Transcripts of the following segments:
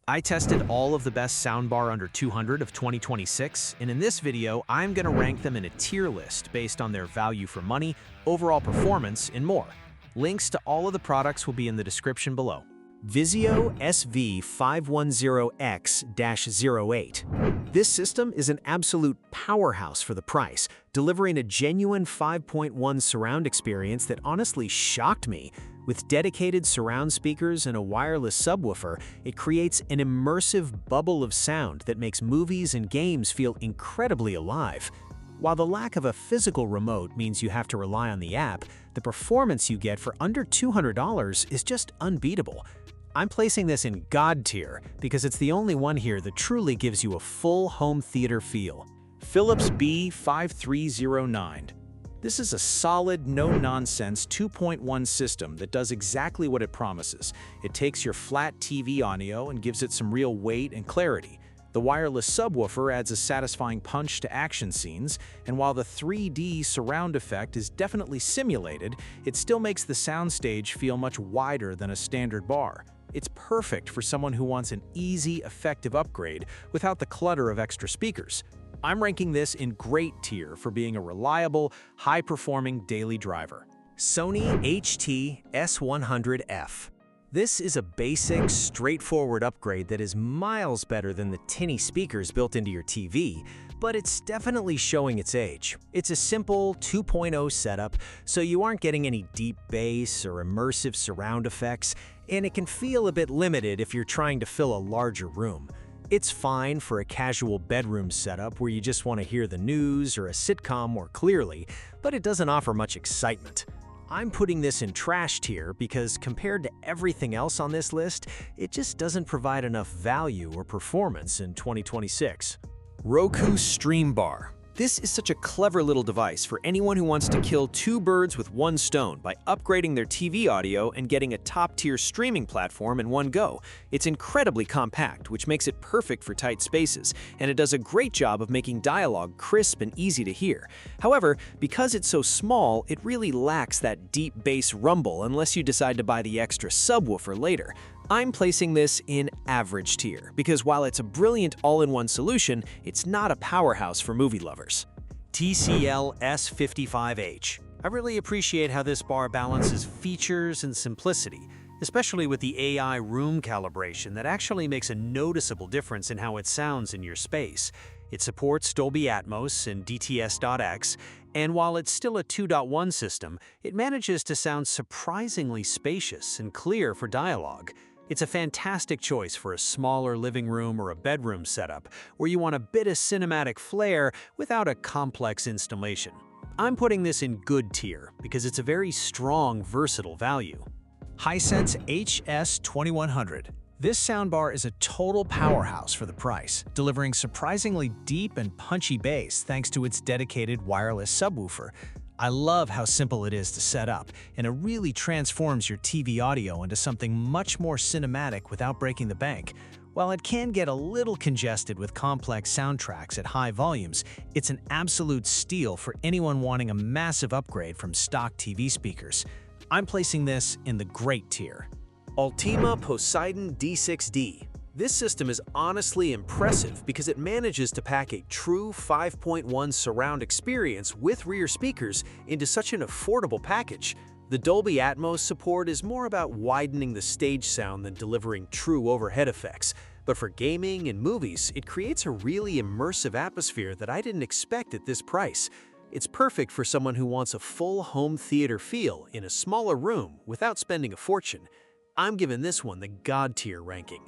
I tested all of the best soundbar under 200 of 2026, and in this video, I'm going to rank them in a tier list based on their value for money, overall performance, and more. Links to all of the products will be in the description below. Vizio SV510X-8. This system is an absolute powerhouse for the price, delivering a genuine 5.1 surround experience that honestly shocked me. With dedicated surround speakers and a wireless subwoofer, it creates an immersive bubble of sound that makes movies and games feel incredibly alive. While the lack of a physical remote means you have to rely on the app, the performance you get for under $200 is just unbeatable. I'm placing this in God tier because it's the only one here that truly gives you a full home theater feel. Philips B5309. This is a solid, no-nonsense 2.1 system that does exactly what it promises. It takes your flat TV audio and gives it some real weight and clarity. The wireless subwoofer adds a satisfying punch to action scenes, and while the 3D surround effect is definitely simulated, it still makes the soundstage feel much wider than a standard bar. It's perfect for someone who wants an easy, effective upgrade without the clutter of extra speakers. I'm ranking this in great tier for being a reliable, high-performing daily driver. Sony HT-S100F. This is a basic, straightforward upgrade that is miles better than the tinny speakers built into your TV, but it's definitely showing its age. It's a simple 2.0 setup, so you aren't getting any deep bass or immersive surround effects, and it can feel a bit limited if you're trying to fill a larger room. It's fine for a casual bedroom setup where you just want to hear the news or a sitcom more clearly, but it doesn't offer much excitement. I'm putting this in trash tier because compared to everything else on this list, it just doesn't provide enough value or performance in 2026. Roku Streambar. This is such a clever little device for anyone who wants to kill two birds with one stone by upgrading their TV audio and getting a top-tier streaming platform in one go. It's incredibly compact, which makes it perfect for tight spaces, and it does a great job of making dialogue crisp and easy to hear. However, because it's so small, it really lacks that deep bass rumble unless you decide to buy the extra subwoofer later. I'm placing this in average tier because while it's a brilliant all-in-one solution, it's not a powerhouse for movie lovers. TCL S55H. I really appreciate how this bar balances features and simplicity, especially with the AI room calibration that actually makes a noticeable difference in how it sounds in your space. It supports Dolby Atmos and DTS.X, and while it's still a 2.1 system, it manages to sound surprisingly spacious and clear for dialogue. It's a fantastic choice for a smaller living room or a bedroom setup where you want a bit of cinematic flair without a complex installation. I'm putting this in good tier because it's a very strong, versatile value. Hisense HS2100. This soundbar is a total powerhouse for the price, delivering surprisingly deep and punchy bass thanks to its dedicated wireless subwoofer. I love how simple it is to set up, and it really transforms your TV audio into something much more cinematic without breaking the bank. While it can get a little congested with complex soundtracks at high volumes, it's an absolute steal for anyone wanting a massive upgrade from stock TV speakers. I'm placing this in the great tier. Ultimea Poseidon D60. This system is honestly impressive because it manages to pack a true 5.1 surround experience with rear speakers into such an affordable package. The Dolby Atmos support is more about widening the stage sound than delivering true overhead effects, but for gaming and movies, it creates a really immersive atmosphere that I didn't expect at this price. It's perfect for someone who wants a full home theater feel in a smaller room without spending a fortune. I'm giving this one the God tier ranking.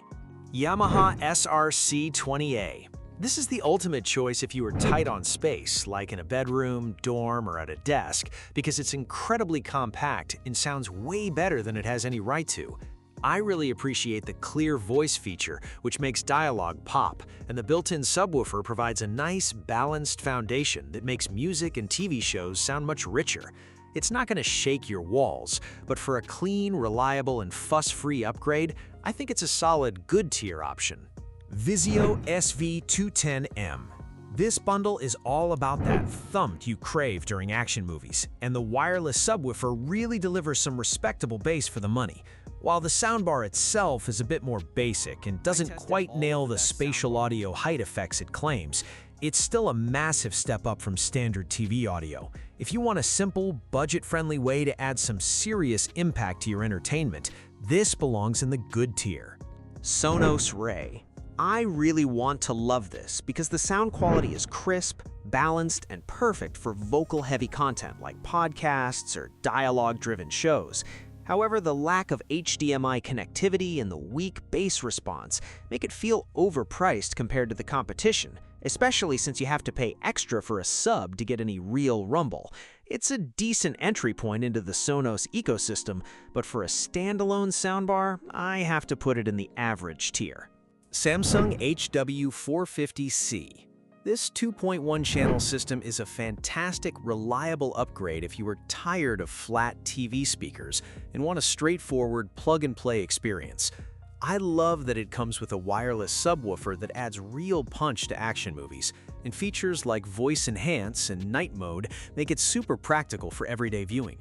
Yamaha SR-C20A. This is the ultimate choice if you are tight on space, like in a bedroom, dorm, or at a desk, because it's incredibly compact and sounds way better than it has any right to. I really appreciate the clear voice feature, which makes dialogue pop, and the built-in subwoofer provides a nice, balanced foundation that makes music and TV shows sound much richer. It's not going to shake your walls, but for a clean, reliable, and fuss-free upgrade, I think it's a solid good tier option. Vizio SV210M. This bundle is all about that thump you crave during action movies, and the wireless subwoofer really delivers some respectable bass for the money. While the soundbar itself is a bit more basic and doesn't quite nail the spatial audio height effects it claims, it's still a massive step up from standard TV audio. If you want a simple, budget-friendly way to add some serious impact to your entertainment, this belongs in the good tier. Sonos Ray. I really want to love this because the sound quality is crisp, balanced, and perfect for vocal-heavy content like podcasts or dialogue-driven shows. However, the lack of HDMI connectivity and the weak bass response make it feel overpriced compared to the competition, especially since you have to pay extra for a sub to get any real rumble. It's a decent entry point into the Sonos ecosystem, but for a standalone soundbar, I have to put it in the average tier. Samsung HW450C. This 2.1 channel system is a fantastic, reliable upgrade if you are tired of flat TV speakers and want a straightforward plug-and-play experience. I love that it comes with a wireless subwoofer that adds real punch to action movies, and features like Voice Enhance and Night Mode make it super practical for everyday viewing.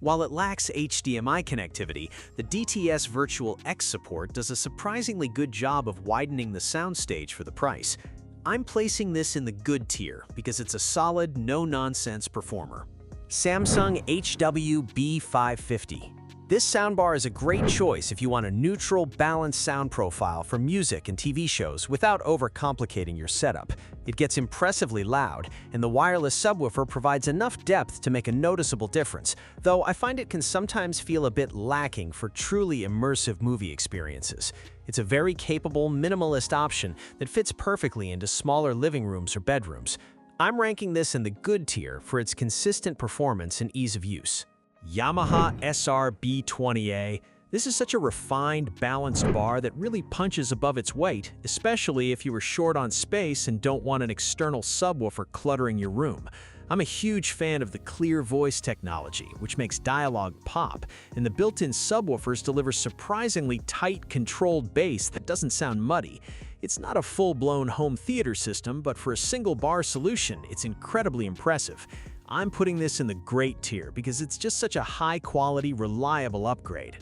While it lacks HDMI connectivity, the DTS Virtual X support does a surprisingly good job of widening the soundstage for the price. I'm placing this in the good tier because it's a solid, no-nonsense performer. Samsung HW-B550. This soundbar is a great choice if you want a neutral, balanced sound profile for music and TV shows without overcomplicating your setup. It gets impressively loud, and the wireless subwoofer provides enough depth to make a noticeable difference, though I find it can sometimes feel a bit lacking for truly immersive movie experiences. It's a very capable, minimalist option that fits perfectly into smaller living rooms or bedrooms. I'm ranking this in the good tier for its consistent performance and ease of use. Yamaha SR-B20A. This is such a refined, balanced bar that really punches above its weight, especially if you are short on space and don't want an external subwoofer cluttering your room. I'm a huge fan of the clear voice technology, which makes dialogue pop, and the built-in subwoofers deliver surprisingly tight, controlled bass that doesn't sound muddy. It's not a full-blown home theater system, but for a single bar solution, it's incredibly impressive. I'm putting this in the great tier because it's just such a high-quality, reliable upgrade.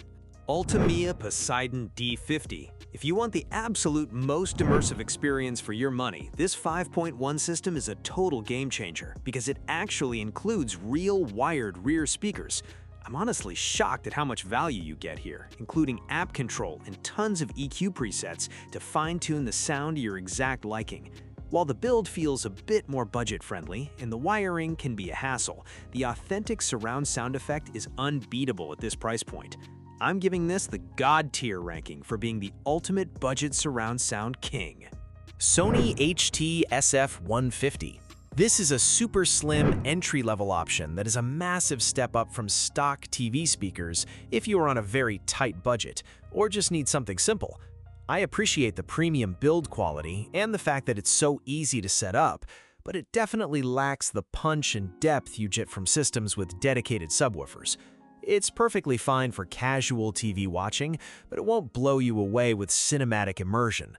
Ultimea Poseidon D50. If you want the absolute most immersive experience for your money, this 5.1 system is a total game changer because it actually includes real wired rear speakers. I'm honestly shocked at how much value you get here, including app control and tons of EQ presets to fine-tune the sound to your exact liking. While the build feels a bit more budget-friendly and the wiring can be a hassle, the authentic surround sound effect is unbeatable at this price point. I'm giving this the God tier ranking for being the ultimate budget surround sound king. Sony HT-SF150. This is a super slim entry-level option that is a massive step up from stock TV speakers if you are on a very tight budget or just need something simple. I appreciate the premium build quality and the fact that it's so easy to set up, but it definitely lacks the punch and depth you get from systems with dedicated subwoofers. It's perfectly fine for casual TV watching, but it won't blow you away with cinematic immersion.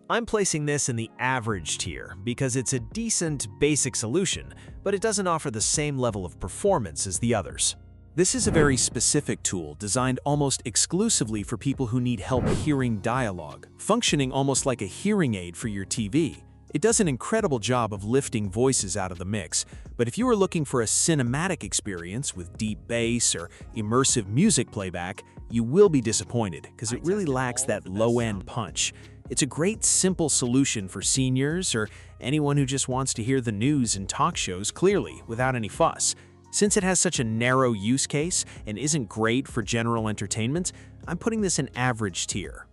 I'm placing this in the average tier because it's a decent, basic solution, but it doesn't offer the same level of performance as the others. This is a very specific tool designed almost exclusively for people who need help hearing dialogue, functioning almost like a hearing aid for your TV. It does an incredible job of lifting voices out of the mix, but if you are looking for a cinematic experience with deep bass or immersive music playback, you will be disappointed because it really lacks that low-end punch. It's a great, simple solution for seniors or anyone who just wants to hear the news and talk shows clearly without any fuss. Since it has such a narrow use case and isn't great for general entertainment, I'm putting this in average tier.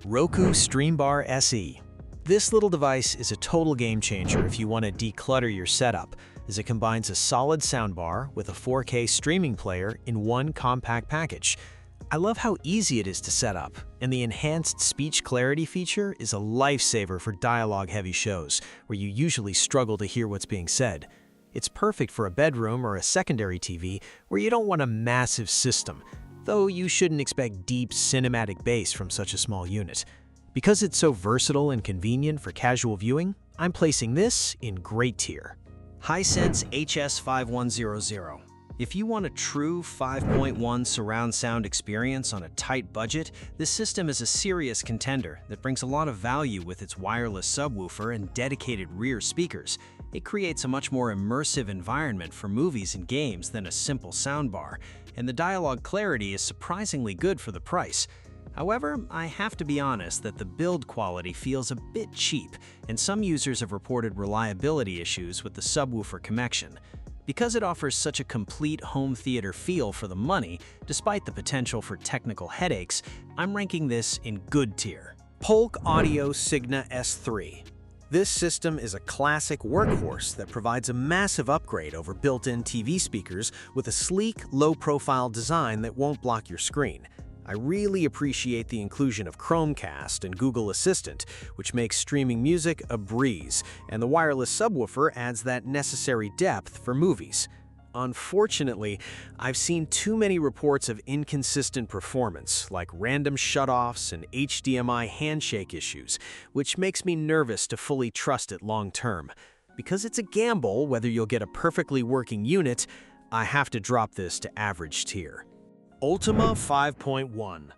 Roku Streambar SE. This little device is a total game changer if you want to declutter your setup, as it combines a solid soundbar with a 4K streaming player in one compact package. I love how easy it is to set up, and the enhanced speech clarity feature is a lifesaver for dialogue-heavy shows where you usually struggle to hear what's being said. It's perfect for a bedroom or a secondary TV where you don't want a massive system, though you shouldn't expect deep cinematic bass from such a small unit. Because it's so versatile and convenient for casual viewing, I'm placing this in great tier. Hisense HS5100. If you want a true 5.1 surround sound experience on a tight budget, this system is a serious contender that brings a lot of value with its wireless subwoofer and dedicated rear speakers. It creates a much more immersive environment for movies and games than a simple soundbar, and the dialogue clarity is surprisingly good for the price. However, I have to be honest that the build quality feels a bit cheap, and some users have reported reliability issues with the subwoofer connection. Because it offers such a complete home theater feel for the money, despite the potential for technical headaches, I'm ranking this in good tier. Polk Audio Signa S3. This system is a classic workhorse that provides a massive upgrade over built-in TV speakers with a sleek, low-profile design that won't block your screen. I really appreciate the inclusion of Chromecast and Google Assistant, which makes streaming music a breeze, and the wireless subwoofer adds that necessary depth for movies. Unfortunately, I've seen too many reports of inconsistent performance, like random shutoffs and HDMI handshake issues, which makes me nervous to fully trust it long-term. Because it's a gamble whether you'll get a perfectly working unit, I have to drop this to average tier. Ultimea 5.1.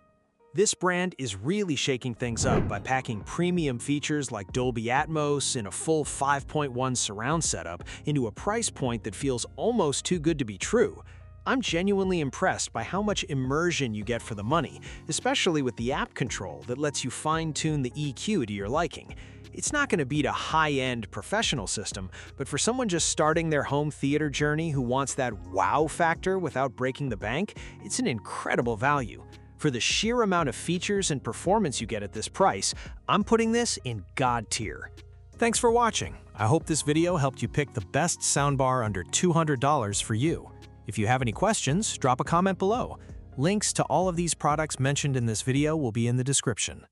This brand is really shaking things up by packing premium features like Dolby Atmos in a full 5.1 surround setup into a price point that feels almost too good to be true. I'm genuinely impressed by how much immersion you get for the money, especially with the app control that lets you fine-tune the EQ to your liking. It's not going to beat a high-end professional system, but for someone just starting their home theater journey who wants that wow factor without breaking the bank, it's an incredible value. For the sheer amount of features and performance you get at this price, I'm putting this in God tier. Thanks for watching. I hope this video helped you pick the best soundbar under $200 for you. If you have any questions, drop a comment below. Links to all of these products mentioned in this video will be in the description.